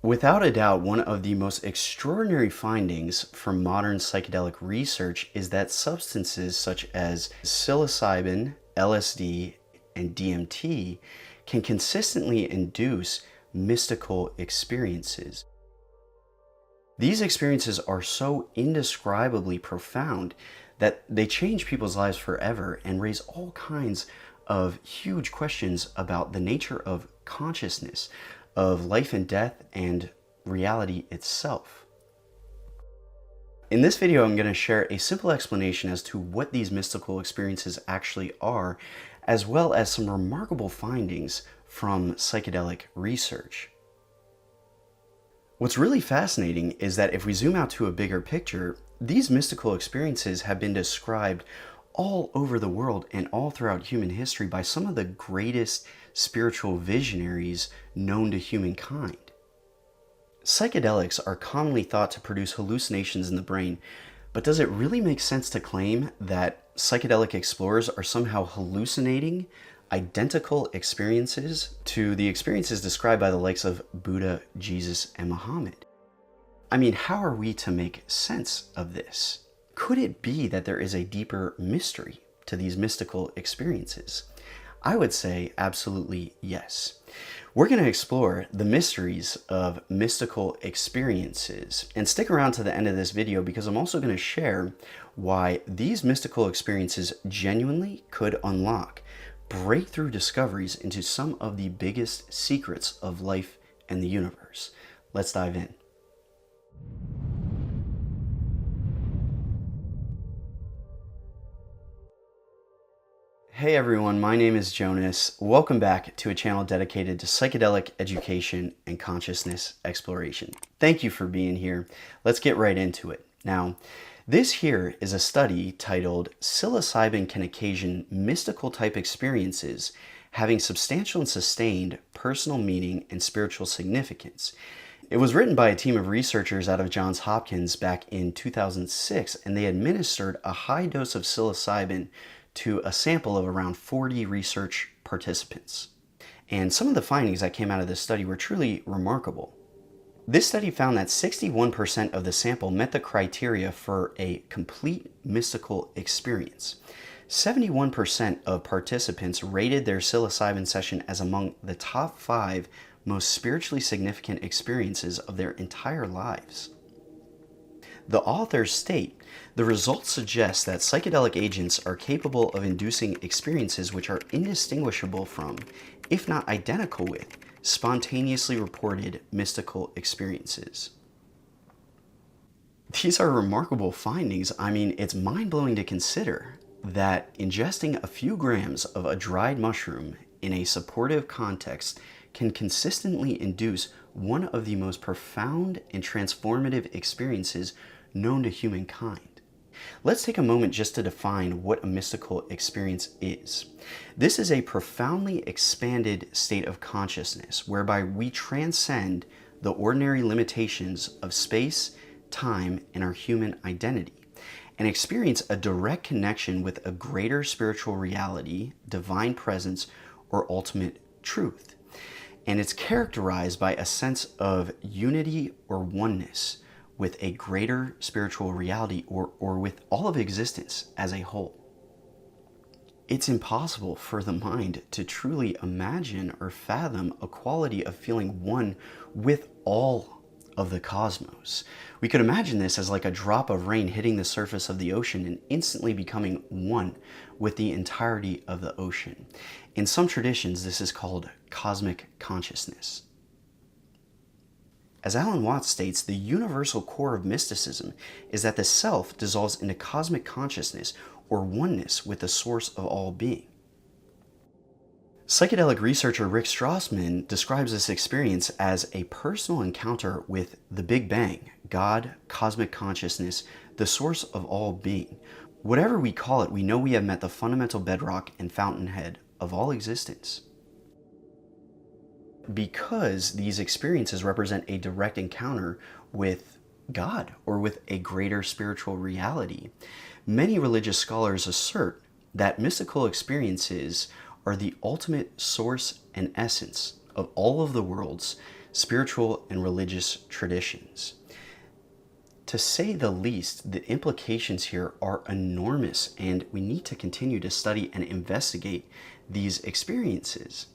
Without a doubt, one of the most extraordinary findings from modern psychedelic research is that substances such as psilocybin, LSD, and DMT can consistently induce mystical experiences. These experiences are so indescribably profound that they change people's lives forever and raise all kinds of huge questions about the nature of consciousness, of life and death, and reality itself. In this video, I'm going to share a simple explanation as to what these mystical experiences actually are, as well as some remarkable findings from psychedelic research. What's really fascinating is that if we zoom out to a bigger picture, these mystical experiences have been described all over the world and all throughout human history by some of the greatest spiritual visionaries known to humankind. Psychedelics are commonly thought to produce hallucinations in the brain, but does it really make sense to claim that psychedelic explorers are somehow hallucinating identical experiences to the experiences described by the likes of Buddha, Jesus, and Muhammad? I mean, how are we to make sense of this? Could it be that there is a deeper mystery to these mystical experiences? I would say absolutely yes. We're going to explore the mysteries of mystical experiences, and stick around to the end of this video because I'm also going to share why these mystical experiences genuinely could unlock breakthrough discoveries into some of the biggest secrets of life and the universe. Let's dive in. Hey everyone, my name is Jonas. Welcome back to a channel dedicated to psychedelic education and consciousness exploration. Thank you for being here. Let's get right into it. Now, this here is a study titled "Psilocybin Can Occasion Mystical Type Experiences Having Substantial and Sustained Personal Meaning and Spiritual Significance." It was written by a team of researchers out of Johns Hopkins back in 2006, and they administered a high dose of psilocybin to a sample of around 40 research participants. And some of the findings that came out of this study were truly remarkable. This study found that 61% of the sample met the criteria for a complete mystical experience. 71% of participants rated their psilocybin session as among the top 5 most spiritually significant experiences of their entire lives. The authors state, "The results suggest that psychedelic agents are capable of inducing experiences which are indistinguishable from, if not identical with, spontaneously reported mystical experiences." These are remarkable findings. I mean, it's mind-blowing to consider that ingesting a few grams of a dried mushroom in a supportive context can consistently induce one of the most profound and transformative experiences known to humankind. Let's take a moment just to define what a mystical experience is. This is a profoundly expanded state of consciousness whereby we transcend the ordinary limitations of space, time, and our human identity, and experience a direct connection with a greater spiritual reality, divine presence, or ultimate truth. And it's characterized by a sense of unity or oneness with a greater spiritual reality or with all of existence as a whole. It's impossible for the mind to truly imagine or fathom a quality of feeling one with all of the cosmos. We could imagine this as like a drop of rain hitting the surface of the ocean and instantly becoming one with the entirety of the ocean. In some traditions, this is called cosmic consciousness. As Alan Watts states, the universal core of mysticism is that the self dissolves into cosmic consciousness or oneness with the source of all being. Psychedelic researcher Rick Strassman describes this experience as a personal encounter with the Big Bang, God, cosmic consciousness, the source of all being. Whatever we call it, we know we have met the fundamental bedrock and fountainhead of all existence. Because these experiences represent a direct encounter with God or with a greater spiritual reality, many religious scholars assert that mystical experiences are the ultimate source and essence of all of the worlds, spiritual and religious traditions. To say the least, the implications here are enormous, and we need to continue to study and investigate these experiences.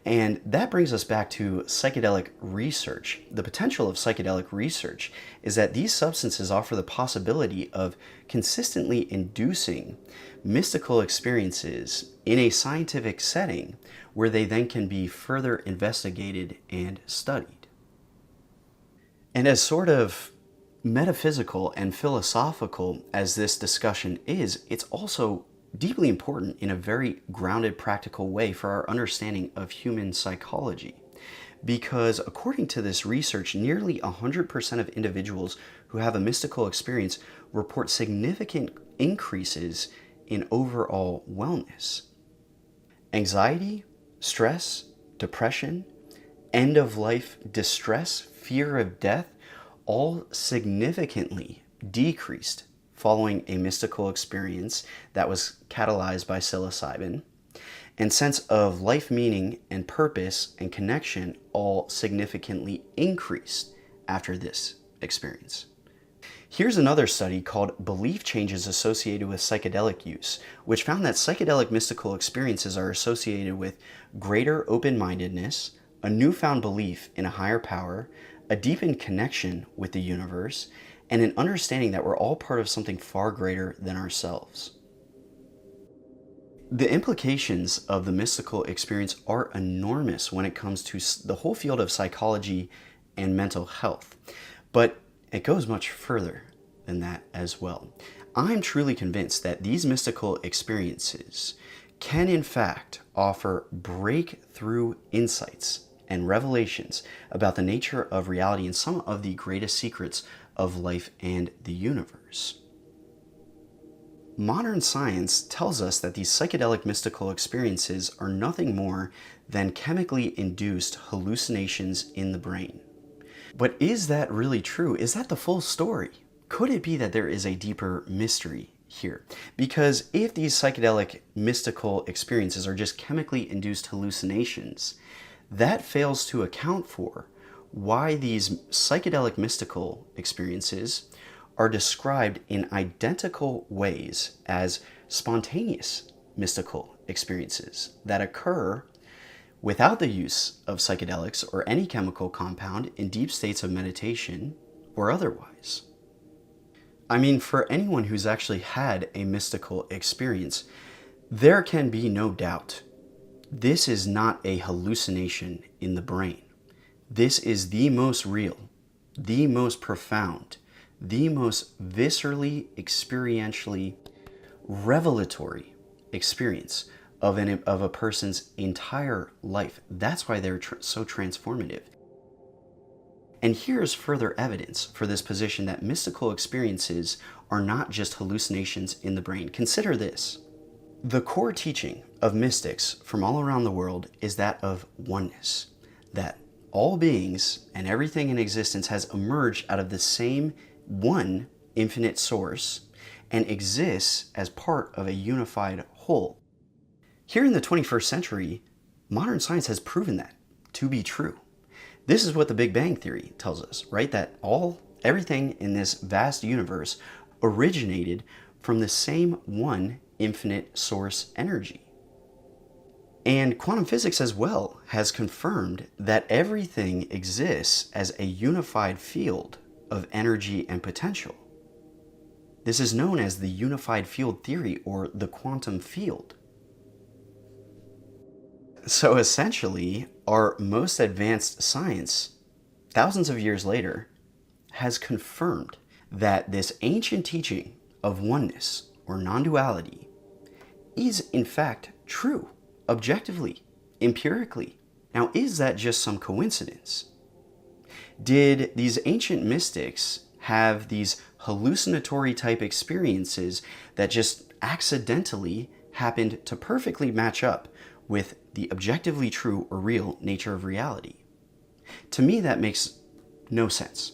And that brings us back to psychedelic research. The potential of psychedelic research is that these substances offer the possibility of consistently inducing mystical experiences in a scientific setting where they then can be further investigated and studied. And as sort of metaphysical and philosophical as this discussion is, it's also deeply important in a very grounded, practical way for our understanding of human psychology. Because according to this research, nearly 100% of individuals who have a mystical experience report significant increases in overall wellness. Anxiety, stress, depression, end-of-life distress, fear of death, all significantly decreased following a mystical experience that was catalyzed by psilocybin, and sense of life meaning and purpose and connection all significantly increased after this experience. Here's another study called Belief Changes Associated with Psychedelic Use, which found that psychedelic mystical experiences are associated with greater open-mindedness, a newfound belief in a higher power, a deepened connection with the universe, and an understanding that we're all part of something far greater than ourselves. The implications of the mystical experience are enormous when it comes to the whole field of psychology and mental health, but it goes much further than that as well. I'm truly convinced that these mystical experiences can in fact offer breakthrough insights and revelations about the nature of reality and some of the greatest secrets of life and the universe. Modern science tells us that these psychedelic mystical experiences are nothing more than chemically induced hallucinations in the brain. But is that really true? Is that the full story? Could it be that there is a deeper mystery here? Because if these psychedelic mystical experiences are just chemically induced hallucinations, that fails to account for why these psychedelic mystical experiences are described in identical ways as spontaneous mystical experiences that occur without the use of psychedelics or any chemical compound in deep states of meditation or otherwise. I mean, for anyone who's actually had a mystical experience, there can be no doubt this is not a hallucination in the brain. This is the most real, the most profound, the most viscerally, experientially revelatory experience of a person's entire life. That's why they're so transformative. And here's further evidence for this position that mystical experiences are not just hallucinations in the brain. Consider this. The core teaching of mystics from all around the world is that of oneness, that all beings and everything in existence has emerged out of the same one infinite source and exists as part of a unified whole. Here in the 21st century, modern science has proven that to be true. This is what the Big Bang Theory tells us, right? That everything in this vast universe originated from the same one infinite source energy. And quantum physics as well has confirmed that everything exists as a unified field of energy and potential. This is known as the unified field theory or the quantum field. So essentially, our most advanced science, thousands of years later, has confirmed that this ancient teaching of oneness or non-duality is in fact true, objectively, empirically. Now, is that just some coincidence? Did these ancient mystics have these hallucinatory type experiences that just accidentally happened to perfectly match up with the objectively true or real nature of reality? To me, that makes no sense.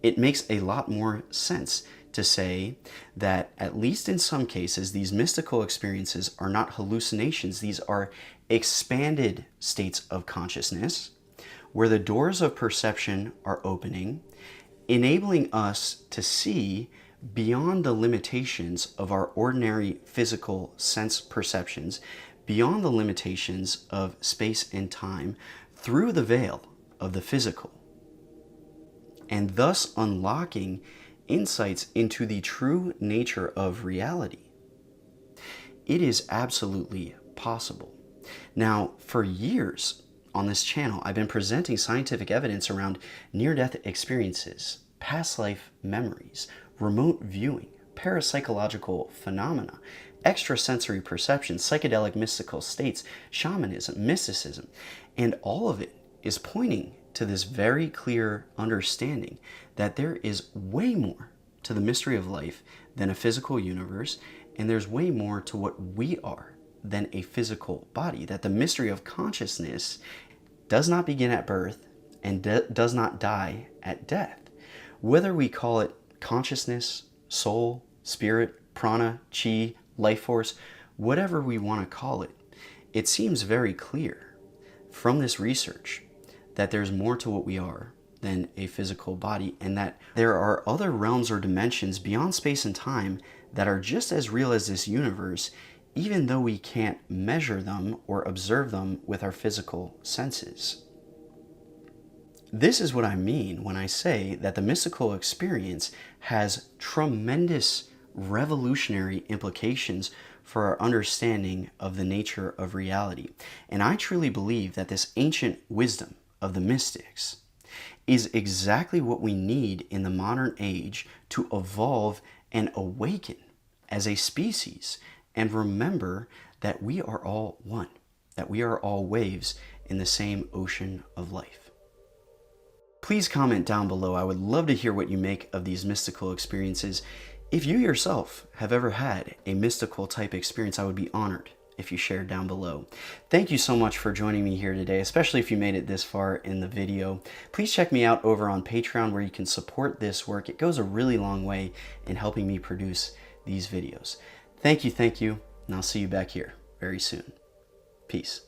It makes a lot more sense to say that, at least in some cases, these mystical experiences are not hallucinations. These are expanded states of consciousness where the doors of perception are opening, enabling us to see beyond the limitations of our ordinary physical sense perceptions, beyond the limitations of space and time, through the veil of the physical, and thus unlocking insights into the true nature of reality. It is absolutely possible. Now, for years on this channel, I've been presenting scientific evidence around near-death experiences, past life memories, remote viewing, parapsychological phenomena, extrasensory perception, psychedelic mystical states, shamanism, mysticism, and all of it is pointing to this very clear understanding that there is way more to the mystery of life than a physical universe, and there's way more to what we are than a physical body, that the mystery of consciousness does not begin at birth and does not die at death. Whether we call it consciousness, soul, spirit, prana, chi, life force, whatever we want to call it, it seems very clear from this research that there's more to what we are than a physical body, and that there are other realms or dimensions beyond space and time that are just as real as this universe, even though we can't measure them or observe them with our physical senses. This is what I mean when I say that the mystical experience has tremendous revolutionary implications for our understanding of the nature of reality. And I truly believe that this ancient wisdom of the mystics is exactly what we need in the modern age to evolve and awaken as a species, and remember that we are all one, that we are all waves in the same ocean of life. Please comment down below. I would love to hear what you make of these mystical experiences. If you yourself have ever had a mystical type experience, I would be honored if you shared down below. Thank you so much for joining me here today, especially if you made it this far in the video. Please check me out over on Patreon, where you can support this work. It goes a really long way in helping me produce these videos. Thank you, and I'll see you back here very soon. Peace.